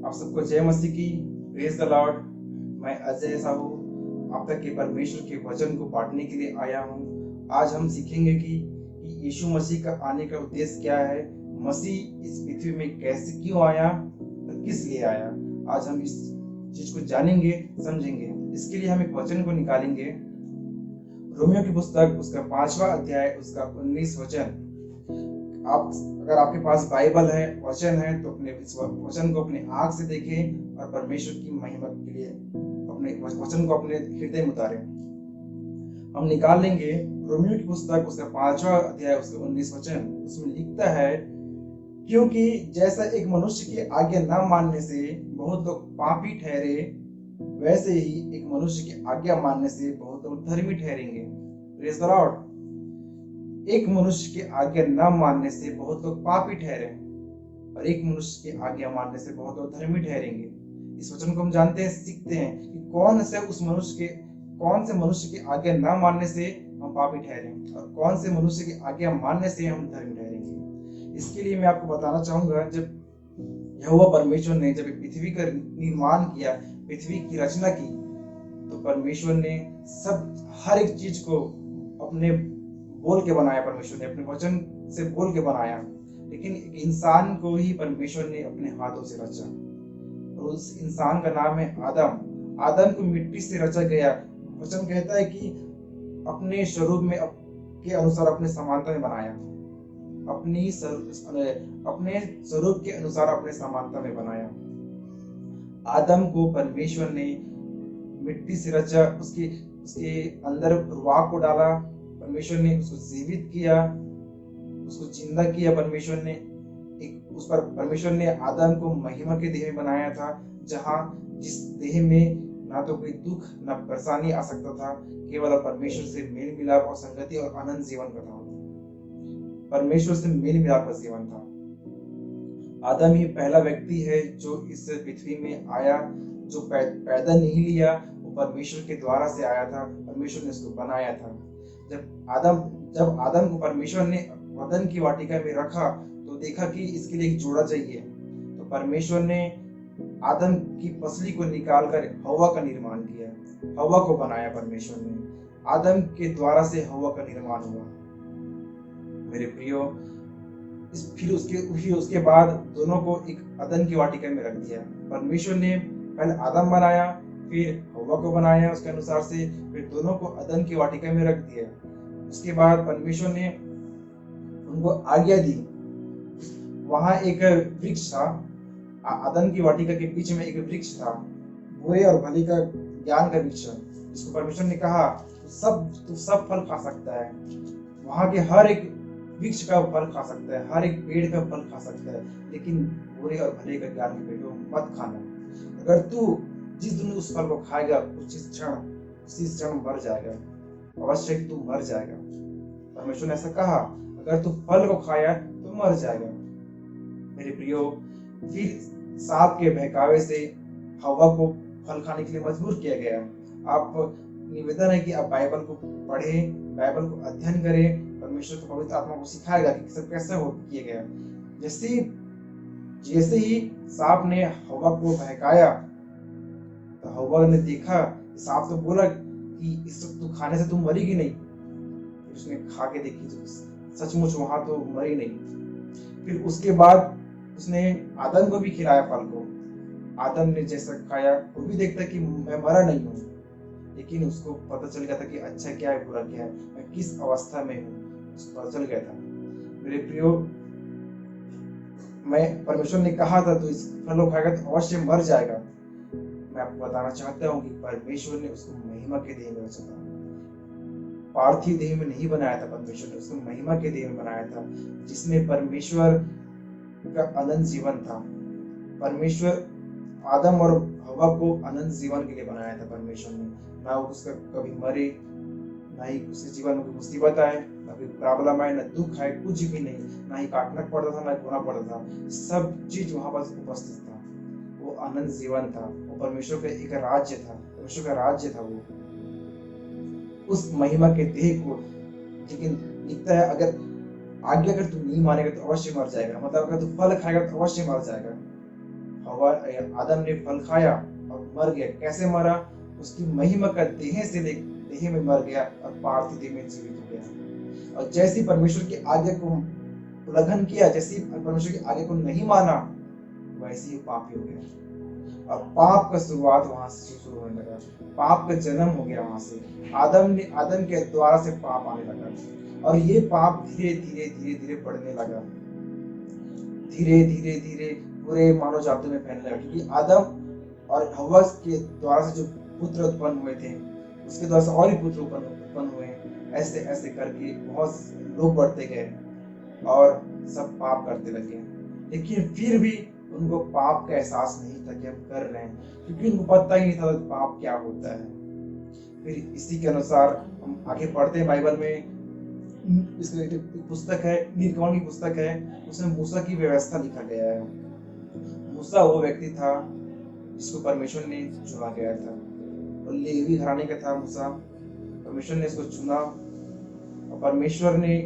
आप सबको जय मसीह की। Praise the Lord. मैं अजय साहू आप तक के परमेश्वर के वचन को बांटने के लिए आया हूँ। आज हम सीखेंगे कि यीशु मसीह का आने का उद्देश्य क्या है, मसीह इस पृथ्वी में कैसे क्यों आया और किस लिए आया। आज हम इस चीज को जानेंगे, समझेंगे। इसके लिए हम एक वचन को निकालेंगे, रोमियो की पुस्तक उसका 5वां अध्याय उसका 19 वचन। आप अगर आपके पास बाइबल है, वचन है, तो अपने इस वचन को अपने आंख से देखें और परमेश्वर की महिमा के लिए अपने वचन को अपने हृदय में उतारें। हम निकाल लेंगे रोमियो की पुस्तक उसका 5वां अध्याय उसका 19 वचन। उसमें लिखता है, क्योंकि जैसा एक मनुष्य की आज्ञा न मानने से बहुत लोग पापी ठहरे, वैसे ही एक मनुष्य की आज्ञा मानने से बहुत लोग धर्मी ठहरेंगे। Praise the Lord. एक मनुष्य की आज्ञा न मानने से बहुत लोग पापी ठहरे और एक मनुष्य की आज्ञा मानने से बहुत लोग धर्मी ठहरेंगे। इस वचन को हम जानते हैं, सीखते हैं कि कौन से मनुष्य की आज्ञा न मानने से हम पापी ठहरे और कौन से मनुष्य की आज्ञा मानने से हम धर्मी ठहरेंगे। इसके लिए मैं आपको बताना चाहूंगा, जब यहोवा परमेश्वर ने जब पृथ्वी का निर्माण किया, पृथ्वी की रचना की, तो परमेश्वर ने हर एक चीज को अपने बोल के बनाया। परमेश्वर ने अपने वचन से बोल के बनाया, लेकिन एक इंसान को ही परमेश्वर ने अपने हाथों से रचा और उस इंसान का नाम है आदम। आदम को मिट्टी से रचा गया। वचन कहता है कि अपने स्वरूप में के अनुसार अपने समानता में बनाया, अपने स्वरूप के अनुसार अपने समानता में बनाया। आदम को परमेश्वर ने मिट्टी से रचा, उसके अंदर रुआह को डाला, परमेश्वर ने उसको जीवित किया, उसको जिंदा किया। परमेश्वर ने आदम को महिमा के देह में बनाया था, जिस देह में ना तो कोई दुख ना परेशानी आ सकता था, केवल परमेश्वर से मेल मिलाप और संगति और आनंद जीवन का था। परमेश्वर से मेल मिलाप का जीवन था। आदम ही पहला व्यक्ति है जो इस पृथ्वी में आया, जो पैदा नहीं लिया, वो परमेश्वर के द्वारा से आया था। परमेश्वर ने उसको बनाया था। जब आदम को परमेश्वर ने वरदान की वाटिका में रखा, तो देखा कि इसके लिए एक जोड़ा चाहिए। तो परमेश्वर ने आदम की पसली को निकालकर हवा का निर्माण किया, हवा को बनाया। परमेश्वर ने आदम के द्वारा से हवा का निर्माण हुआ। मेरे प्रियो, फिर उसके बाद दोनों को एक अदन की वाटिका में रख दिया। परमेश्वर ने पहले आदम बनाया, फिर हवा को बनाया उसके अनुसार से, फिर दोनों को अदन की वाटिका में रख दिया। उसके बाद परमेश्वर ने उनको आज्ञा दी। वहां एक वृक्ष था, अदन की वाटिका के बीच में एक वृक्ष था, बुरे और भले का ज्ञान का वृक्ष, जिसको परमेश्वर ने कहा तू सब फल खा सकता है। वहां के हर एक वृक्ष का फल खा सकता है, हर एक पेड़ का फल खा सकता है, लेकिन बुरे और भले का ज्ञान के पेड़ को मत खाना। अगर तू जिस दिन उस फल को खाएगा, उसी क्षण मर जाएगा, अवश्य तू मर जाएगा। परमेश्वर ने ऐसा कहा, अगर तू फल को खाया तो मर जाएगा। मेरे प्रियो, फिर सांप के बहकावे से हवा को फल खाने के लिए मजबूर किया गया। आप निवेदन है कि आप बाइबल को पढ़ें, बाइबल को अध्ययन करें, परमेश्वर को पवित्र आत्मा को सिखाएगा कि सब कैसे हो किया गया। जैसे ही सांप ने हवा को बहकाया, तो हवा ने देखा, सांप तो बोला कि इस तू खाने से तुम मरेगी नहीं। फिर उसने खा के देखी तो सचमुच वहां तो मरी नहीं। फिर उसके बाद उसने आदम को भी खिलाया फल को। आदम ने जैसा खाया, वो भी देखता कि मैं मरा नहीं हूँ, लेकिन उसको पता चल गया था कि अच्छा क्या है, बुरा क्या है, मैं किस अवस्था में हूँ, उसको पता चल गया था। मेरे प्रियो, परमेश्वर ने कहा था तो इस फल को खाएगा तो अवश्य मर जाएगा। मैं आपको बताना चाहता हूँ कि परमेश्वर ने उसको महिमा के देह में रचा था, पार्थिव देह में नहीं बनाया था। परमेश्वर ने उसको महिमा के देह में बनाया था, जिसमें परमेश्वर का अनंत जीवन था। परमेश्वर आदम और हवा को अनंत जीवन के लिए बनाया था। परमेश्वर ने ना उसका कभी मरे, ना ही उसके जीवन में कोई मुसीबत आए, ना कोई प्रॉब्लम आए, ना दुख आए, कुछ भी नहीं, ना ही काटना पड़ता था, ना रोना पड़ता था। सब चीज वहां पर उपस्थित था। वो अनंत जीवन था, वो परमेश्वर का एक राज्य था, परमेश्वर का राज्य था वो। उस महिमा के देह को, लेकिन लिखता है अगर तू नहीं मानेगा तो अवश्य मर जाएगा। मतलब अगर तू फल खाएगा तो अवश्य मर जाएगा। हवा आदम ने फल खाया और मर गया। कैसे मरा? उसकी महिमा का देह में मर गया और पार्थिव देह में जीवित हो गया। और जैसे परमेश्वर की आज्ञा को उल्लंघन किया, जैसे परमेश्वर की आज्ञा को नहीं माना, वैसे ही पापी हो गया। और पाप का शुरुआत वहां से शुरू होने लगा। पाप का जन्म हो गया वहां से। आदम के द्वारा से पाप आने लगा और ये पाप धीरे धीरे धीरे धीरे बढ़ने लगा। धीरे धीरे धीरे पूरे मानव जाति में फैलने लगा, क्योंकि आदम और हव्वा के द्वारा से जो पुत्र उत्पन्न हुए थे, उसके द्वारा से और भी पुत्र उत्पन्न हुए। ऐसे ऐसे करके बहुत लोग बढ़ते गए और सब पाप करते लगे। लेकिन फिर भी उनको पाप का एहसास नहीं था कि हम कर रहे हैं, क्योंकि उनको पता ही नहीं था पाप क्या होता है। फिर इसी के अनुसार हम आगे पढ़ते हैं बाइबल में। इसमें एक पुस्तक है, निर्गमन की पुस्तक है, उसमें मूसा की व्यवस्था लिखा गया है। मूसा वो व्यक्ति था जिसको परमेश्वर ने चुना गया था, और लेवी घराने का था मूसा। परमेश्वर ने इसको चुना और परमेश्वर ने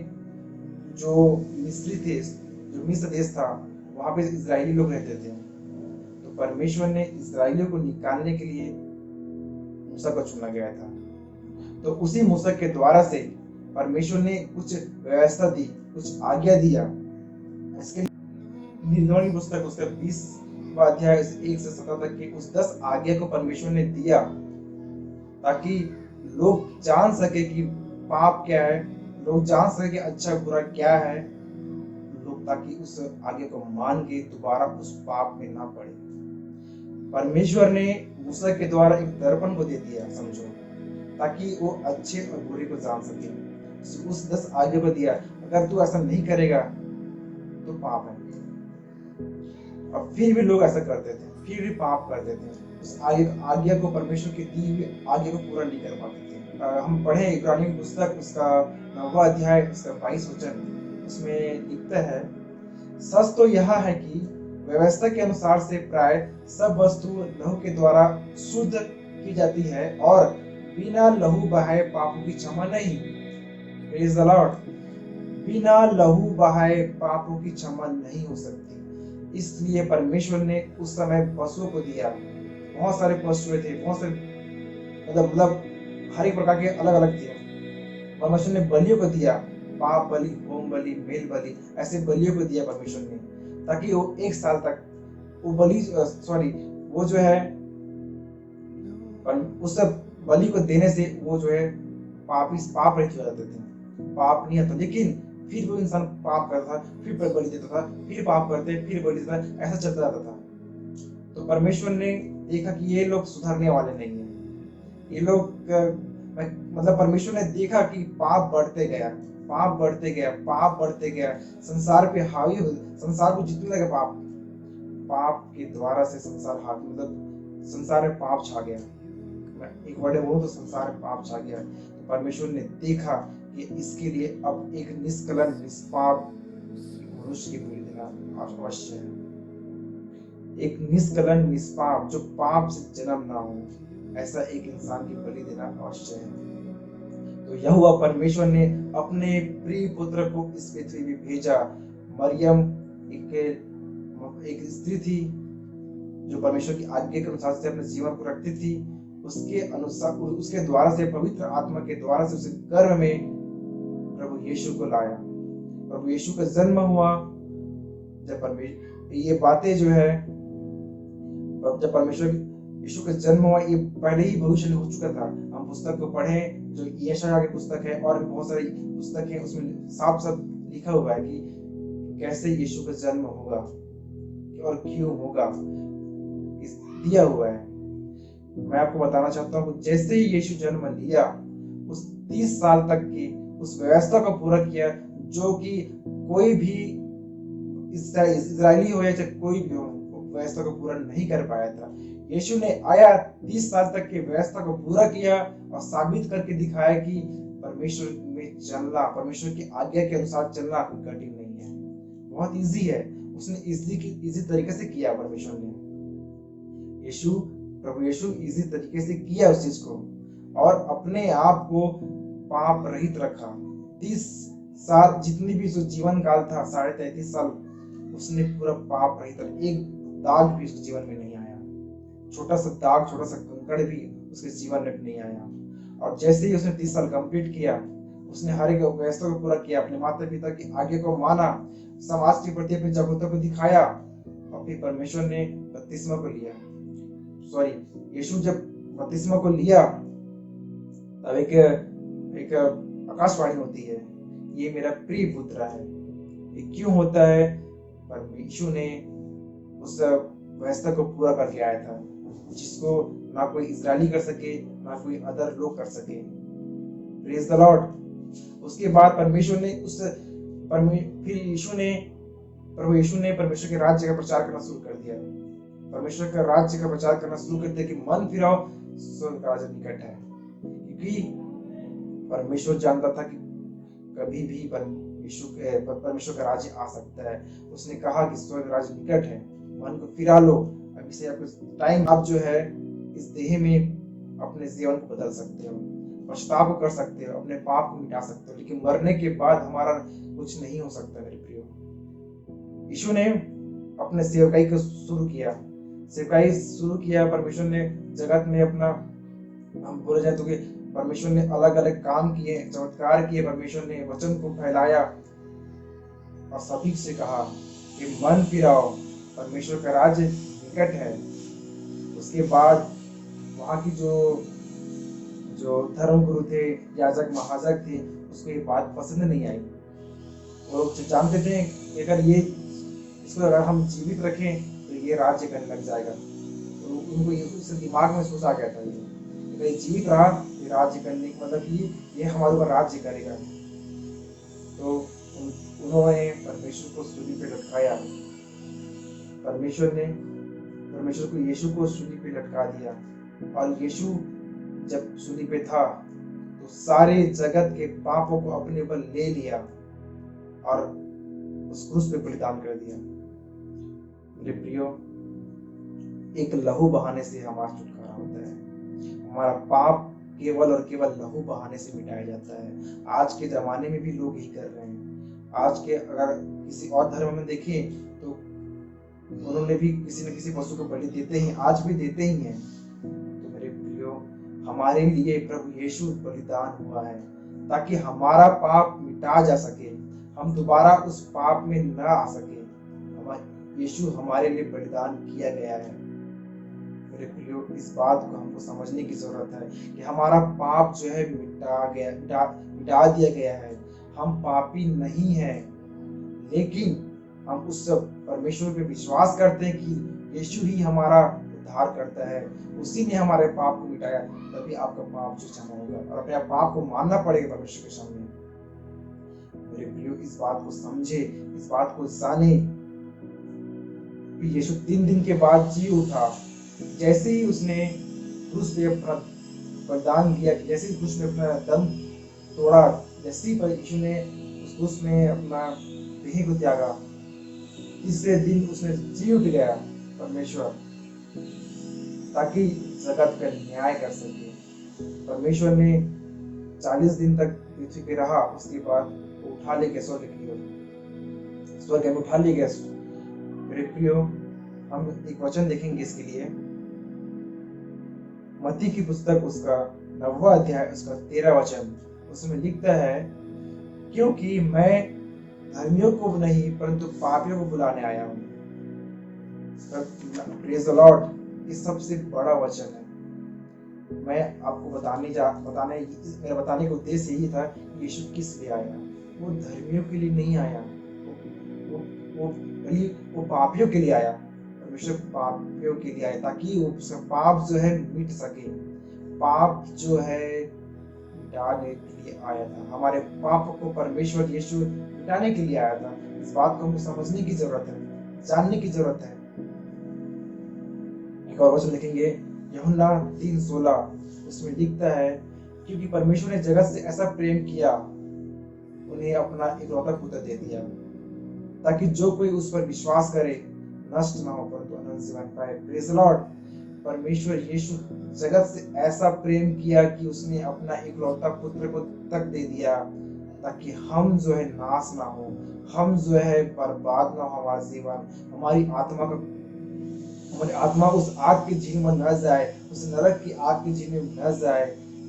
जो मिस्री थे, जो मिस्र देश था, वहां पे इजरायली लोग रहते थे, तो परमेश्वर ने इजरायलियों को निकालने के लिए मूसा को चुना गया था। तो उसी मूसा के द्वारा से परमेश्वर ने कुछ व्यवस्था दी, कुछ आज्ञा दिया। इसके निर्गमन की पुस्तक उसका 20वां अध्याय 1 से 17 तक की उस 10 आज्ञा को परमेश्वर ने दिया ताकि लोग जान सके कि पाप क्या है, लोग जान सके कि अच्छा बुरा क्या है, लोग ताकि उस आज्ञा को मान के दोबारा उस पाप में ना पड़े। परमेश्वर ने मूसा के द्वारा एक दर्पण को दे दिया, समझो, ताकि वो अच्छे और बुरे को जान सके। उस 10 आज्ञा को दिया, अगर तू ऐसा नहीं करेगा तो पाप है। और फिर भी लोग ऐसा करते थे, फिर भी पाप करते थे, उस आज्ञा को, परमेश्वर की दी हुई आज्ञा को पूरा नहीं कर पाते थे। हम पढ़े इब्रानी की पुस्तक उसका 9वां अध्याय उसका 22 वचन, उसमें लिखता है, सच तो यह है कि व्यवस्था के अनुसार से प्राय सब वस्तु लहू के द्वारा शुद्ध की जाती है और बिना लहू बहाए पापों की क्षमा नहीं। Praise the Lord. बिना लहू बहाए पापों की क्षमा नहीं हो सकती। इसलिए परमेश्वर ने उस समय पशुओं को दिया। बहुत सारे पशु थे, बहुत सारे मतलब हर एक प्रकार के अलग अलग थे। परमेश्वर ने बलियों को दिया, पाप बलि, होम बलि, मेल बलि, ऐसे बलियों को दिया परमेश्वर ने, ताकि वो 1 साल तक वो वो जो है उस बलि को देने से वो जो है पाप रहित हो जाते थे, पाप नहीं आता। लेकिन फिर वो इंसान पाप करता था, फिर बलि देता था, फिर पाप करते, फिर बलि देता, ऐसा चलता रहता था। तो परमेश्वर ने देखा कि ये लोग सुधरने वाले नहीं है, ये लोग मतलब परमेश्वर ने देखा कि पाप बढ़ते गया, पाप बढ़ते गया, पाप बढ़ते गया, संसार पे हावी हो, संसार को जितने लगे पाप, पाप के द्वारा से संसार हावी, मतलब संसार में पाप छा गया। एक वर्ड है वो, तो संसार में पाप छा गया। तो परमेश्वर ने देखा कि इसके लिए अब एक निष्कलंक निष्पाप मनुष्य की बलि देना अवश्य है। एक निष्कलंक निष्पाप जो पाप से जन्म ना हो, ऐसा एक इंसान की बलि देना अवश्य है। तो यहोवा परमेश्वर ने अपने प्रिय पुत्र को इस पृथ्वी में भेजा। मरियम एक स्त्री थी जो परमेश्वर की आज्ञा के अनुसार से अपने जीवन को रखती थी। उसके अनुसार, उसके द्वारा से, पवित्र आत्मा के द्वारा से उसे गर्भ में प्रभु यीशु को लाया। प्रभु यीशु का जन्म हुआ। जब परमेश्वर ये बातें जो है, जब परमेश्वर यीशु का जन्म हुआ, ये पहले ही भविष्य हो चुका था। हम पुस्तक को पढ़ें जो यशायाह की पुस्तक है और भी बहुत सारी पुस्तक है, उसमें साफ साफ लिखा हुआ है कि कैसे यीशु का जन्म होगा और क्यों होगा, दिया हुआ है। मैं आपको बताना चाहता हूँ, जैसे ही यीशु जन्म लिया, उस 30 साल तक की उस व्यवस्था को पूरा किया जो कि कोई भी इजरायली हो या चाहे कोई भी हो, व्यवस्था को पूरा नहीं कर पाया था। यीशु ने आया, 30 साल तक की व्यवस्था को पूरा किया और साबित करके दिखाया कि परमेश्वर में चलना, परमेश्वर की आज्ञा के अनुसार चलना कोई कठिन नहीं है, बहुत इजी है। उसने इजी तरीके से किया परमेश्वर ने। प्रभु यीशु इजी तरीके से किया उस चीज को और अपने आप को पाप रहित रखा। 30 साल जितनी भी जीवन काल था, 33.5 साल उसने पूरा पाप रहित, एक दाग भी उसके जीवन में नहीं आया, छोटा सा दाग, छोटा सा कंकड़ भी उसके जीवन में नहीं आया। और जैसे ही उसने 30 साल कंप्लीट किया, उसने हर एक व्यवस्था को पूरा किया, अपने माता पिता की आगे को माना, समाज के प्रति अपनी जागरूकता को दिखाया, और फिर परमेश्वर ने बपतिस्मा को लिया। यीशु जब बपतिस्मा को लिया, तब एक आकाशवाणी होती है, ये मेरा प्रिय पुत्र है। ये क्यों होता है? परमेश्वर ने उस व्यवस्था को पूरा करके आया था, जिसको ना कोई इजरायली कर सके, ना कोई अदर लोग कर सके। Praise the Lord. उसके बाद परमेश्वर ने प्रभु यीशु ने परमेश्वर के राज्य का प्रचार करना शुरू कर दिया। परमेश्वर का राज्य का प्रचार करना शुरू कर दिया कि मन फिराओ, स्वर्ग का राज्य निकट है। क्योंकि परमेश्वर जानता था कि कभी भी परमेश्वर का राज्य आ सकता है। उसने कहा कि स्वर्ग राज्य निकट है, मन को फिरा लो। अभी से आपको टाइम, आप जो है इस देह में अपने जीवन को बदल सकते हो, पछतावा कर सकते हो, अपने पाप को मिटा सकते हो, लेकिन मरने के बाद हमारा कुछ नहीं हो सकता। मेरे प्रियो, यीशु ने अपने सेवकाई को शुरू किया। परमेश्वर ने जगत में अपना, हम बोले जाए तो कि परमेश्वर ने अलग अलग काम किए, चमत्कार किए। परमेश्वर ने वचन को फैलाया और सभी से कहा कि मन फिराओ, परमेश्वर का राज्य निकट है। उसके बाद वहाँ की जो धर्म गुरु थे, याजक महाजक थे, उसको ये बात पसंद नहीं आई। वो लोग जानते थे कि इसको अगर हम जीवित रखें तो ये राज्य करने लग जाएगा। तो उनको ये दिमाग में सोचा गया था, ये जीवित रहा, ये राज्य करने का मतलब ये हमारे ऊपर राज्य करेगा। तो उन्होंने परमेश्वर को सूली पे लटकाया। परमेश्वर को यीशु को सूली पे लटका दिया। और यीशु जब सूली पे था तो सारे जगत के पापों को अपने ऊपर ले लिया और उस क्रूस पे बलिदान कर दिया। मेरे प्रियो, एक लहू बहाने से हमारा छुटकारा होता है। हमारा पाप केवल और केवल लहू बहाने से मिटाया जाता है। आज के जमाने में भी लोग यही कर रहे हैं। आज के अगर किसी और धर्म में देखें तो उन्होंने भी किसी न किसी पशु को बलि देते हैं, आज भी देते ही हैं। तो मेरे प्रियो, हमारे लिए प्रभु यीशु बलिदान हुआ है ताकि हमारा पाप मिटा जा सके, हम दोबारा उस पाप में न आ सके। यीशु हमारे लिए बलिदान किया गया है। मेरे प्रियो, इस बात को हमको समझने की जरूरत है कि हमारा पाप जो है मिटा दिया गया है। हम पापी नहीं हैं, लेकिन हम उस परमेश्वर पे विश्वास करते हैं कि यीशु ही हमारा उद्धार करता है, उसी ने हमारे पाप को मिटाया। तभी आपका पाप जो क्षमा होगा और अपने पाप को मानना पड़ेगा परमेश्वर के सामने। मेरे प्रियो, इस बात को समझे, इस बात को जाने। यीशु 3 दिन के बाद जी उठा। जैसे ही उसने क्रूस पे अपना बलिदान किया, जैसे ही क्रूस में अपना दम तोड़ा, जैसे ही यीशु ने उस क्रूस में अपना देह को त्यागा, तीसरे दिन उसने जी उठ गया परमेश्वर, ताकि जगत का न्याय कर सके। परमेश्वर ने 40 दिन तक पृथ्वी पे रहा, उसके बाद उठा ले गया, स्वर्ग में उठा ले गया। मेरे प्रियो, हम एक वचन देखेंगे इसके लिए। मत्ती की पुस्तक उसका 9वां अध्याय उसका 13 वचन, उसमें लिखता है, क्योंकि मैं धर्मियों को नहीं परंतु पापियों को बुलाने आया हूँ। Praise the Lord. ये सबसे बड़ा वचन है। मैं आपको मेरा बताने का उद्देश्य यही था कि यीशु किस लिए आया। वो धर्मियों के लिए नहीं आया, वो पापियों के लिए आया। परमेश्वर पापियों के लिए आया ताकि उसका पाप जो है मिट सके। पाप जो है मिटाने के लिए आया था। हमारे पाप को परमेश्वर यीशु मिटाने के लिए आया था। इस बात को हमको समझने की जरूरत है, जानने की जरूरत है। एक और वचन देखेंगे, यूहन्ना 3:16, उसमें लिखता है, क्योंकि परमेश्वर ने जगत से ऐसा प्रेम किया, उन्हें अपना इकलौता पुत्र दे दिया, ताकि जो कोई उस पर विश्वास करे नष्ट ना हो परंतु अनंत जीवन पाए। Praise the Lord. परमेश्वर यीशु जगत से ऐसा प्रेम किया कि उसने अपना इकलौता पुत्र को तक दे दिया, ताकि हम जो है नाश ना हो, हम जो है बर्बाद ना हो, हमारा जीवन, हमारी आत्मा का हमारी आत्मा उस आग की झील में न जाए, उस नरक की आग की झील में न जाए।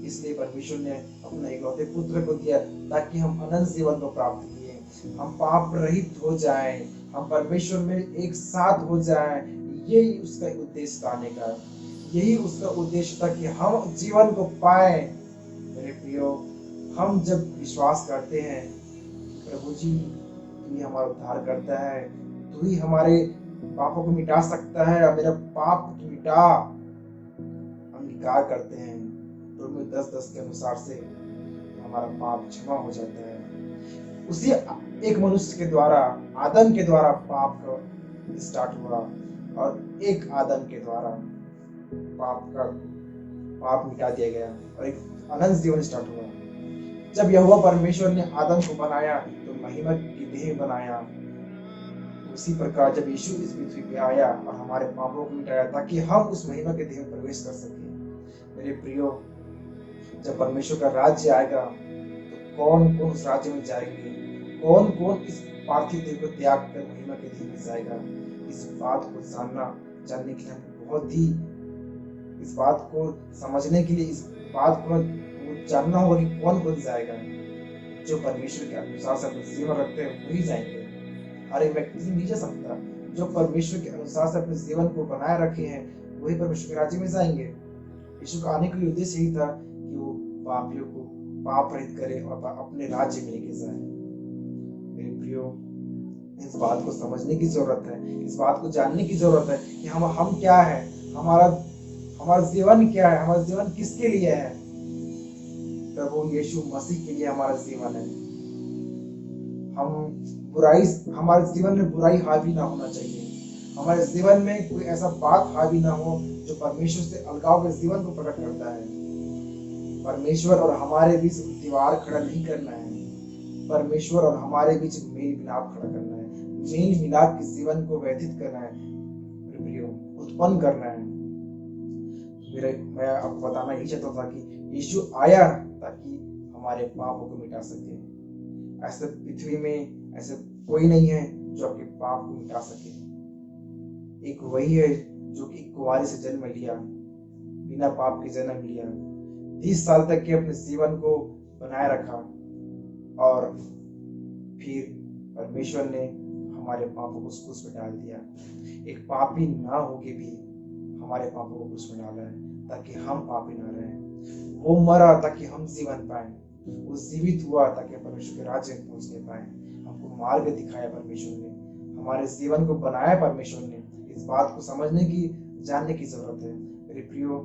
इसलिए परमेश्वर ने अपने इकलौते पुत्र को दिया ताकि हम अनंत जीवन को प्राप्त किए, हम पाप रहित हो जाएं, हम परमेश्वर में एक साथ हो जाएं। यही उसका उद्देश्य था आने का, यही उसका उद्देश्य था कि हम जीवन को पाए। मेरे प्रियो, हम जब विश्वास करते हैं प्रभु जी तू ही हमारा उद्धार करता है, तू ही हमारे पापों को मिटा सकता है और मेरा पाप मिटा, अंगीकार करते हैं रोमियो 10:10 के अनुसार से हमारा पाप क्षमा हो जाता है। उसी एक मनुष्य के द्वारा, आदम के द्वारा पाप का स्टार्ट हुआ और एक आदम के द्वारा पाप मिटा दिया गया और एक अनंत जीवन स्टार्ट हुआ। जब यहोवा परमेश्वर ने आदम को बनाया तो महिमा की देह बनाया। उसी प्रकार जब यीशु इस पृथ्वी पे आया और हमारे पापों को मिटाया ताकि हम उस महिमा के देह में प्रवेश कर सके। मेरे प्रियो, जब परमेश्वर का राज्य आएगा तो कौन कौन उस राज्य में जाएंगे, कौन कौन इस पार्थिव देह को त्याग कर महिमा के देह में जाएगा। इस बात को जानने के लिए हमको बहुत ही, इस बात को समझने के लिए, इस बात को जानना होगा कि कौन कौन जाएगा। जो परमेश्वर के अनुसार से अपना जीवन रखते हैं वही जाएंगे। हर एक व्यक्ति नहीं जा सकता। जो परमेश्वर के अनुसार से अपने जीवन को बनाए रखे हैं वही परमेश्वर के राज्य में जाएंगे। यीशु का आने का उद्देश्य यही था कि वो पापियों को पाप रहित करे और अपने राज्य में लेके जाए। मेरे प्रियो, इस बात को समझने की जरूरत है, इस बात को जानने की जरूरत है कि हम क्या है, हमारा जीवन क्या है, हमारा जीवन किसके लिए है। प्रभु यीशु मसीह के लिए हमारा जीवन है। हमारे जीवन में बुराई हावी ना होना चाहिए। हमारे जीवन में कोई ऐसा बात हावी ना हो जो परमेश्वर से अलगाव के जीवन को प्रकट करता है। परमेश्वर और हमारे बीच दीवार खड़ा नहीं करना है, परमेश्वर और हमारे बीच मेल मिलाप खड़ा करना है, मेल मिलाप के जीवन को व्यतीत करना है, उत्पन्न करना है। मैं आपको बताना यही चाहता था कि यीशु आया ताकि हमारे पापों को मिटा सके। ऐसे पृथ्वी में ऐसे कोई नहीं है जो आपके पाप को मिटा सके। एक वही है जो कि कुंवारी से जन्म लिया, बिना पाप के जन्म लिया, 30 साल तक के अपने जीवन को बनाए रखा और फिर परमेश्वर ने हमारे पापों को उस क्रूस पे डाल दिया। एक पापी ना होके भी हमारे पापों को क्रूस पे डाला है ताकि हम पापी ना रहें। वो मरा ताकि हम जीवन पाए, वो जीवित हुआ ताकि परमेश्वर के राज्य में पहुंचने पाए। हमको मार्ग दिखाया परमेश्वर ने, हमारे जीवन को बनाया परमेश्वर ने। इस बात को समझने की, जानने की जरूरत है। मेरे प्रियो,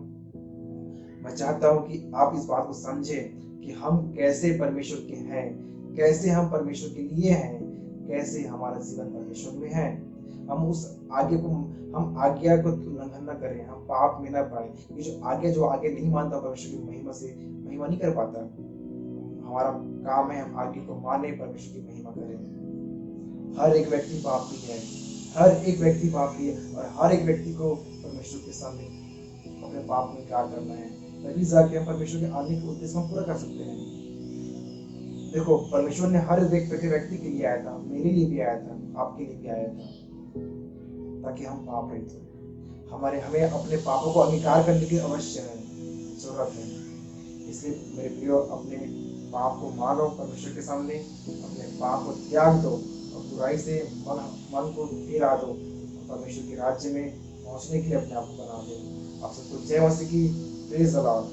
मैं चाहता हूं कि आप इस बात को समझें कि हम कैसे परमेश्वर के हैं, कैसे हम परमेश्वर के लिए हैं, कैसे हमारा जीवन परमेश्वर में है। हम उस आज्ञा को उल्लंघन न करें, हम पाप में न पाए। ये जो आगे नहीं मानता परमेश्वर की महिमा नहीं कर पाता। हमारा काम है हम आज्ञा को माने, परमेश्वर की महिमा करें। हर एक व्यक्ति पापी है, हर एक व्यक्ति पापी है और हर एक व्यक्ति को परमेश्वर के सामने अपने पाप में इकरार करना है, तभी जाके हम परमेश्वर के आने के उद्देश्य को पूरा कर सकते हैं। देखो, परमेश्वर ने हर व्यक्ति के लिए आया था, मेरे लिए भी आया था, आपके लिए भी आया था, ताकि हम पाप रहित हो। हमें अपने पापों को अंगीकार करने की अवश्य है, जरूरत है। इसलिए मेरे प्रियो, अपने पाप को मानो परमेश्वर के सामने, अपने पाप को त्याग दो और बुराई से मन को फिरा दो और परमेश्वर के राज्य में पहुंचने के लिए अपने आप को बना दो। आप सबको जय मसीह की, प्रेज़ द लॉर्ड।